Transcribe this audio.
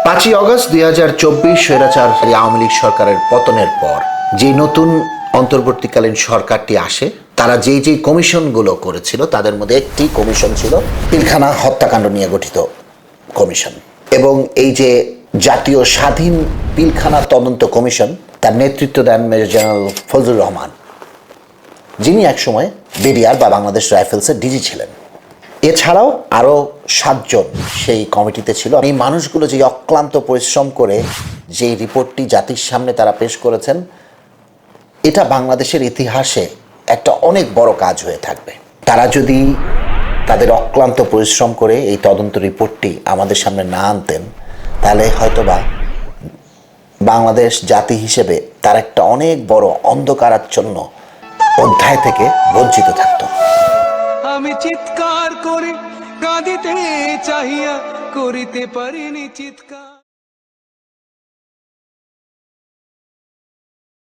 5ই August 2024 স্বৈরাচার আওয়ামী লীগ সরকারের পতনের পর যে নতুন অন্তর্বর্তীকালীন সরকারটি আসে, তারা যেই কমিশনগুলো করেছিল তাদের মধ্যে একটি কমিশন ছিল পিলখানা হত্যাকাণ্ড নিয়ে গঠিত কমিশন। এবং এই যে জাতীয় স্বাধীন পিলখানা তদন্ত কমিশন, তার নেতৃত্ব দেন মেজর জেনারেল ফজলুর রহমান, যিনি একসময় বিডিআর বা বাংলাদেশ রাইফেলসের ডিজি ছিলেন। এছাড়াও আরও 7 জন সেই কমিটিতে ছিল। এই মানুষগুলো যে অক্লান্ত পরিশ্রম করে যে রিপোর্টটি জাতির সামনে তারা পেশ করেছেন, এটা বাংলাদেশের ইতিহাসে একটা অনেক বড় কাজ হয়ে থাকবে। তারা যদি তাদের অক্লান্ত পরিশ্রম করে এই তদন্ত রিপোর্টটি আমাদের সামনে না আনতেন, তাহলে হয়তোবা বাংলাদেশ জাতি হিসেবে তার একটা অনেক বড় অন্ধকারাচ্ছন্ন অধ্যায় থেকে বঞ্চিত থাকত। আমি চিৎকার করে কাঁদিতে চাহিয়া করিতে পারিনি চিৎকার।